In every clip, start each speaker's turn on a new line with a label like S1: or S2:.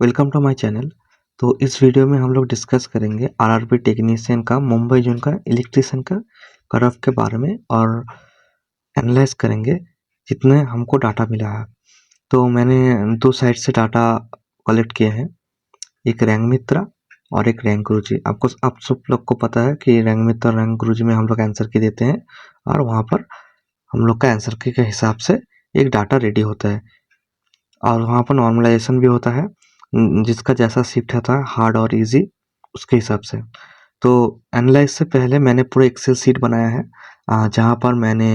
S1: Welcome to my channel. तो इस video में हम लोग डिस्कस करेंगे आरआरबी टेक्नीशियन का मुंबई जोन का इलेक्ट्रीशियन का कट ऑफ के बारे में और एनालाइज करेंगे जितने हमको डाटा मिला है। तो मैंने दो साइड से डाटा कलेक्ट किए हैं, एक रैंक मित्रा और एक रैंक गुरुजी। आप सब लोग को पता है कि रैंक मित्रा और रैंक गुरुजी में हम लोग आंसर की देते हैं और वहाँ पर हम लोग का आंसर की के हिसाब से एक डाटा रेडी होता है और वहाँ पर नॉर्मलाइजेशन भी होता है जिसका जैसा शिफ्ट होता है हार्ड और इजी उसके हिसाब से। तो एनालाइज से पहले मैंने पूरा एक्सेल शीट बनाया है जहाँ पर मैंने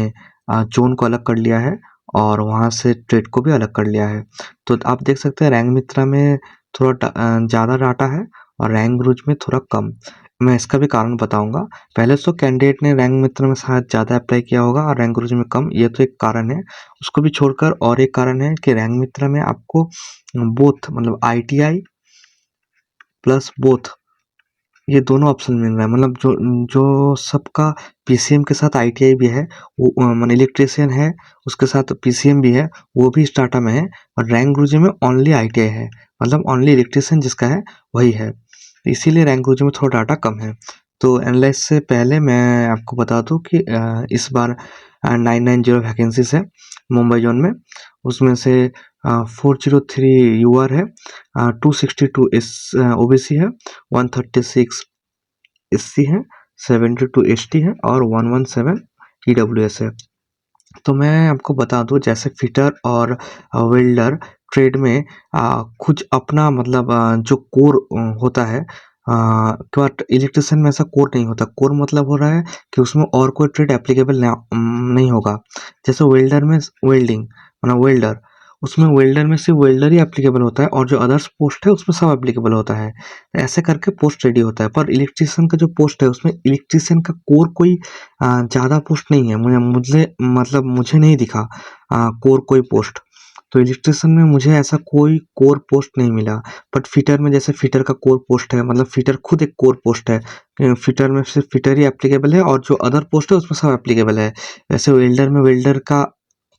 S1: जोन को अलग कर लिया है और वहाँ से ट्रेड को भी अलग कर लिया है। तो आप देख सकते हैं रैंक मित्रा में थोड़ा ज़्यादा डाटा है और रैंक ग्रुज में थोड़ा कम। मैं इसका भी कारण बताऊंगा। पहले तो कैंडिडेट ने रैंक मित्र में शायद ज़्यादा अप्लाई किया होगा और रैंक गुरुजी में कम, ये तो एक कारण है। उसको भी छोड़कर और एक कारण है कि रैंक मित्र में आपको बोथ मतलब ITI प्लस बोथ ये दोनों ऑप्शन मिल रहा है। मतलब जो जो सबका PCM के साथ ITI भी है वो मतलब इलेक्ट्रीशियन है उसके साथ PCM भी है, वो भी इस डाटा में है। और रैंक गुरुजी में ओनली ITI है, मतलब ओनली इलेक्ट्रीशियन जिसका है वही है, इसीलिए रैंक गुरुजी में थोड़ा डाटा कम है। तो एनालाइज से पहले मैं आपको बता दूं कि इस बार 990 वैकेंसीज है मुंबई जोन में। उसमें से 403 UR है, 262 OBC है, 136 SC है, 72 ST है और 117 EWS है। तो मैं आपको बता दूं जैसे फिटर और वेल्डर ट्रेड में कुछ अपना मतलब जो कोर होता है, बट इलेक्ट्रिशियन में ऐसा कोर नहीं होता। कोर मतलब हो रहा है कि उसमें और कोई ट्रेड एप्लीकेबल नहीं होगा। जैसे वेल्डर में वेल्डिंग मतलब वेल्डर, उसमें वेल्डर में सिर्फ वेल्डर ही एप्लीकेबल होता है और जो अदर्स पोस्ट है उसमें सब एप्लीकेबल होता है। ऐसे करके पोस्ट रेडी होता है। पर इलेक्ट्रिशियन का जो पोस्ट है उसमें इलेक्ट्रिशियन का कोर कोई ज़्यादा पोस्ट नहीं है। मुझे नहीं दिखा कोर कोई पोस्ट। तो इलेक्ट्रिशियन में मुझे ऐसा कोई कोर पोस्ट नहीं मिला। बट फिटर में जैसे फिटर का कोर पोस्ट है, मतलब फिटर खुद एक कोर पोस्ट है। फिटर में सिर्फ फिटर ही एप्लीकेबल है और जो अदर पोस्ट है उसमें सब एप्लीकेबल है। वैसे वेल्डर में वेल्डर का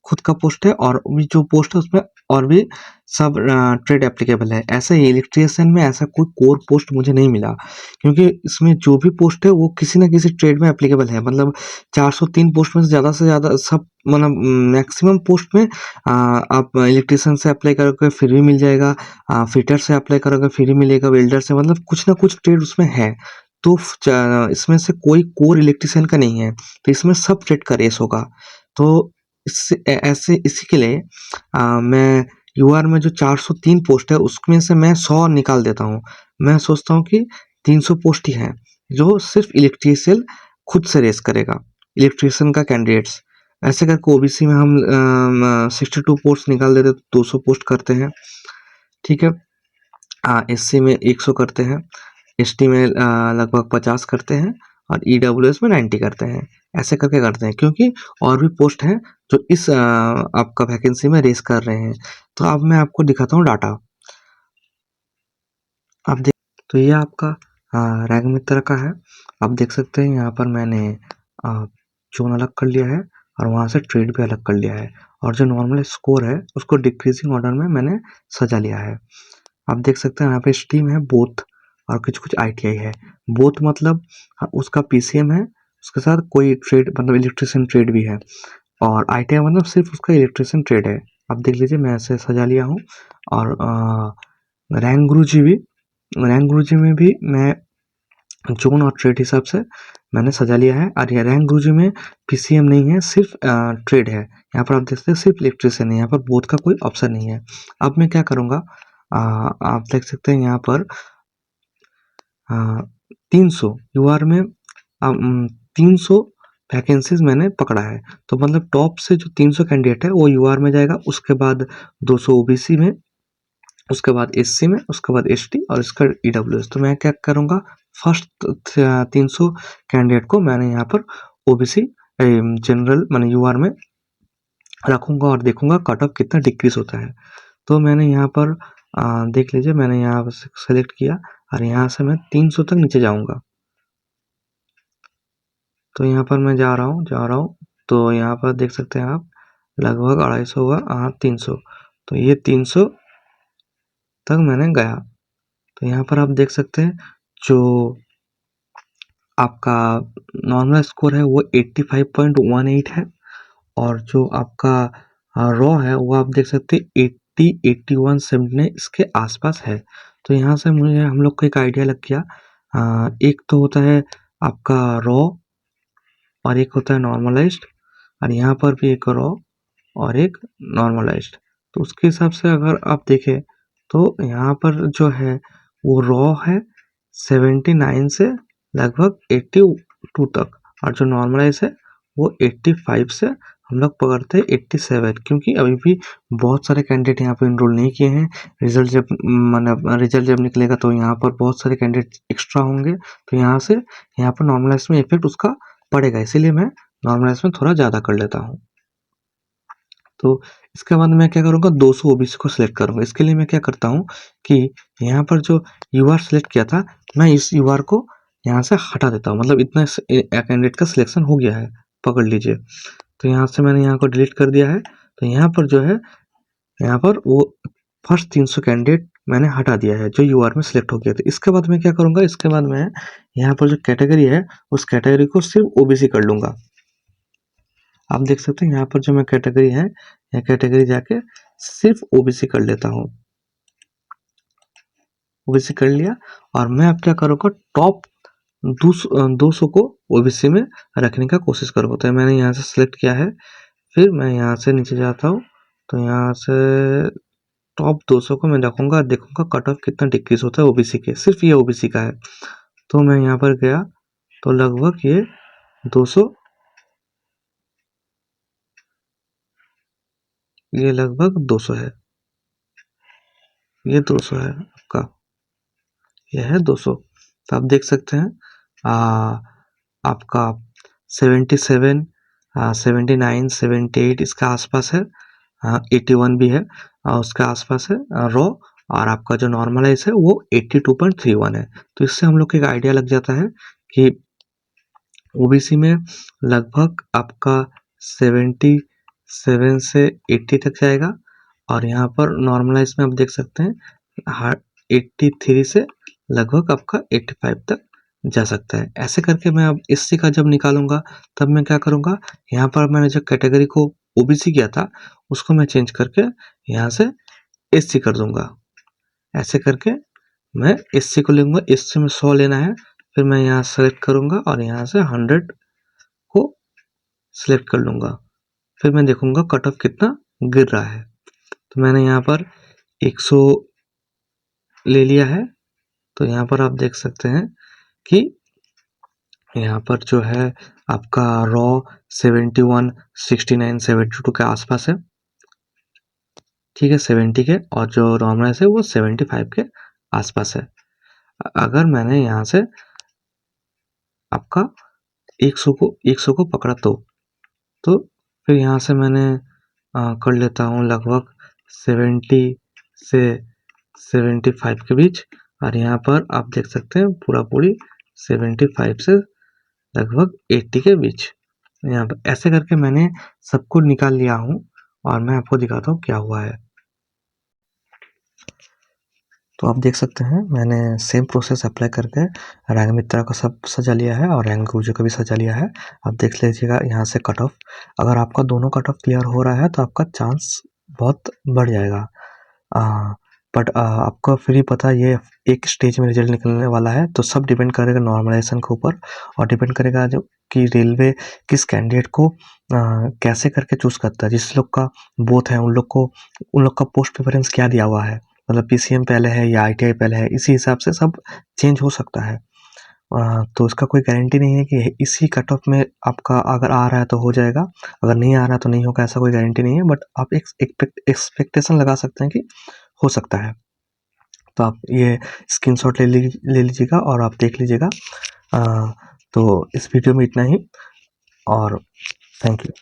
S1: खुद का पोस्ट है और भी जो पोस्ट है उसमें और भी सब ट्रेड एप्लीकेबल है। ऐसा ही इलेक्ट्रिशियन में ऐसा कोई कोर पोस्ट मुझे नहीं मिला, क्योंकि इसमें जो भी पोस्ट है वो किसी ना किसी ट्रेड में एप्लीकेबल है। मतलब 403 पोस्ट में से ज़्यादा सब मतलब मैक्सिमम पोस्ट में आप इलेक्ट्रिशियन से अप्लाई करोगे फिर भी मिल जाएगा, फिटर से अप्लाई करोगे फिर भी मिलेगा, वेल्डर से, मतलब कुछ ना कुछ ट्रेड उसमें है। तो इसमें से कोई कोर इलेक्ट्रिशियन का नहीं है, तो इसमें सब ट्रेड का रेस होगा। तो ऐसे इसी के लिए मैं यूआर में जो 403 पोस्ट है उसमें से मैं 100 निकाल देता हूँ। मैं सोचता हूँ कि 300 पोस्ट ही हैं जो सिर्फ इलेक्ट्रीशियन खुद से रेस करेगा, इलेक्ट्रीशियन का कैंडिडेट्स। ऐसे करके ओबीसी में हम 62 पोस्ट निकाल देते तो 200 पोस्ट करते हैं, ठीक है। एससी में 100 करते हैं, एसटी में लगभग 50 करते हैं और ईडब्ल्यूएस में 90 करते हैं। ऐसे करके करते हैं क्योंकि और भी पोस्ट हैं जो इस आपका वैकेंसी में रेस कर रहे हैं। तो अब मैं आपको दिखाता हूँ डाटा। आप देख, तो ये आपका रैंक मित्र का है। आप देख सकते हैं यहाँ पर मैंने जोन अलग कर लिया है और वहाँ से ट्रेड भी अलग कर लिया है और जो नॉर्मल स्कोर है उसको डिक्रीजिंग ऑर्डर में मैंने सजा लिया है। आप देख सकते हैं यहाँ पे स्टीम है बोथ और कुछ कुछ ITI है। बोथ मतलब उसका PCM है, उसके साथ कोई ट्रेड मतलब इलेक्ट्रिशियन ट्रेड भी है, और ITI मतलब सिर्फ उसका इलेक्ट्रिशियन ट्रेड है। आप देख लीजिए मैं ऐसे सजा लिया हूँ। और रैंक गुरुजी भी, रैंक गुरुजी में भी मैं जोन और ट्रेड हिसाब से मैंने सजा लिया है। और ये रैंक गुरुजी में PCM नहीं है, सिर्फ ट्रेड है। यहाँ पर आप देख सकते हैं सिर्फ इलेक्ट्रिशियन है, यहाँ पर बोथ का कोई ऑप्शन नहीं है। अब मैं क्या करूँगा, आप देख सकते हैं यहाँ पर 300 यूआर में 300 वैकेंसीज मैंने पकड़ा है। तो मतलब टॉप से जो 300 कैंडिडेट है वो यूआर में जाएगा, उसके बाद 200 ओबीसी में, उसके बाद एससी में, उसके बाद एसटी और इसका ईडब्ल्यूएस। तो मैं क्या करूँगा, फर्स्ट 300 कैंडिडेट को मैंने यहाँ पर ओबीसी जनरल मैंने यूआर में रखूँगा और देखूँगा कट ऑफ कितना डिक्रीज होता है। तो मैंने यहाँ पर देख लीजिए मैंने यहाँ पर सेलेक्ट किया और यहाँ से मैं 300 तक नीचे जाऊँगा। तो यहाँ पर मैं जा रहा हूँ। तो यहाँ पर देख सकते हैं आप लगभग 250 हुआ, 300। तो ये 300 तक मैंने गया। तो यहाँ पर आप देख सकते हैं जो आपका नॉर्मल स्कोर है वो 85.18 है, और जो आपका रॉ है वो आप देख सकते हैं 80, 81, 79 इसके आसपास है। तो यहाँ से मुझे हम लोग को एक आइडिया लग गया। एक तो होता है आपका रॉ और एक होता है नॉर्मलाइज्ड, और यहाँ पर भी एक रॉ और एक नॉर्मलाइज्ड। तो उसके हिसाब से अगर आप देखें तो यहाँ पर जो है वो रॉ है 79 से लगभग 82 तक, और जो नॉर्मलाइज है वो 85 से हम लोग पकड़ते हैं 87, क्योंकि अभी भी बहुत सारे कैंडिडेट यहाँ पे इनरोल नहीं किए हैं। रिजल्ट जब रिजल्ट जब निकलेगा तो यहाँ पर बहुत सारे कैंडिडेट एक्स्ट्रा होंगे, तो यहाँ से यहाँ पर नॉर्मलाइज में इफेक्ट उसका पड़ेगा, इसीलिए मैं नॉर्मलाइज में थोड़ा ज़्यादा कर लेता हूँ। तो इसके बाद मैं क्या करूँगा, 200 ओबीसी को सिलेक्ट करूँगा। इसके लिए मैं क्या करता हूँ कि यहाँ पर जो यूआर सिलेक्ट किया था, मैं इस यूआर को यहाँ से हटा देता हूँ। मतलब इतना कैंडिडेट का सिलेक्शन हो गया है, पकड़ लीजिए। तो यहाँ से मैंने यहाँ को डिलीट कर दिया है। तो यहाँ पर जो है, यहाँ पर वो फर्स्ट 300 कैंडिडेट मैंने हटा दिया है जो यूआर में सिलेक्ट हो गया था। इसके बाद मैं क्या करूँगा, इसके बाद मैं यहाँ पर जो कैटेगरी है उस कैटेगरी को सिर्फ ओबीसी कर लूँगा। आप देख सकते हैं यहाँ पर जो मैं कैटेगरी है, यह कैटेगरी जाके सिर्फ ओबीसी कर लेता हूँ। ओबीसी कर लिया, और मैं अब क्या करूँगा, टॉप 200 को ओबीसी में रखने का कोशिश करूँगा। तो मैंने यहाँ से सिलेक्ट किया है, फिर मैं यहाँ से नीचे जाता हूँ, तो यहाँ से टॉप 200 को मैं रखूँगा, देखूँगा कट ऑफ कितना डिक्रीज होता है ओबीसी के, सिर्फ ये ओबीसी का है। तो मैं यहाँ पर गया तो लगभग ये 200, ये लगभग 200 है, ये 200 है आपका, यह है 200। तो आप देख सकते हैं आपका 77, 79, 78 इसका आसपास है, 81 भी है, उसके आसपास है रॉ, और आपका जो नॉर्मलाइज है वो 82.31 है। तो इससे हम लोग को एक आइडिया लग जाता है कि ओबीसी में लगभग आपका 77 से 80 तक जाएगा, और यहाँ पर नॉर्मलाइज में आप देख सकते हैं 83 से लगभग आपका 85 तक जा सकता है। ऐसे करके मैं अब इससे का जब निकालूंगा तब मैं क्या करूंगा, यहाँ पर मैंने जो कैटेगरी को ओबीसी किया था उसको मैं चेंज करके यहाँ से एससी कर दूंगा। ऐसे करके मैं एससी को लूंगा, एससी में 100 लेना है, फिर मैं यहाँ सेलेक्ट करूंगा और यहाँ से 100 को सिलेक्ट कर लूंगा। फिर मैं देखूंगा कट ऑफ कितना गिर रहा है। तो मैंने यहाँ पर 100 ले लिया है। तो यहाँ पर आप देख सकते हैं कि यहाँ पर जो है आपका रॉ 71, 69, 72 के आसपास है, ठीक है, 70 के, और जो नॉर्मलाइज है वो 75 के आसपास है। अगर मैंने यहाँ से आपका 100 को पकड़ा तो फिर यहाँ से मैंने कर लेता हूँ लगभग 70 से 75 के बीच, और यहाँ पर आप देख सकते हैं पूरा पूरी 75 से लगभग 80 के बीच। यहाँ पर ऐसे करके मैंने सबको निकाल लिया हूँ, और मैं आपको दिखाता हूँ क्या हुआ है। तो आप देख सकते हैं मैंने सेम प्रोसेस अप्लाई करके रैंक मित्रा का सब सजा लिया है और रैंक गुरु का भी सजा लिया है। आप देख लीजिएगा यहाँ से कट ऑफ, अगर आपका दोनों कट ऑफ क्लियर हो रहा है तो आपका चांस बहुत बढ़ जाएगा। बट आपको फिर ही पता ये एक स्टेज में रिजल्ट निकलने वाला है, तो सब डिपेंड करेगा नॉर्मलाइजेशन के ऊपर, और डिपेंड करेगा जो कि रेलवे किस कैंडिडेट को कैसे करके चूज करता है। जिस लोग का बोथ है उन लोग का पोस्ट प्रेफरेंस क्या दिया हुआ है, मतलब पीसीएम पहले है या आईटीआई पहले है, इसी हिसाब से सब चेंज हो सकता है। तो इसका कोई गारंटी नहीं है कि इसी कट ऑफ में आपका अगर आ रहा है तो हो जाएगा, अगर नहीं आ रहा तो नहीं होगा, ऐसा कोई गारंटी नहीं है। बट आप एक एक्सपेक्टेशन लगा सकते हैं कि हो सकता है। तो आप ये स्क्रीनशॉट ले लीजिएगा और आप देख लीजिएगा। तो इस वीडियो में इतना ही, और थैंक यू।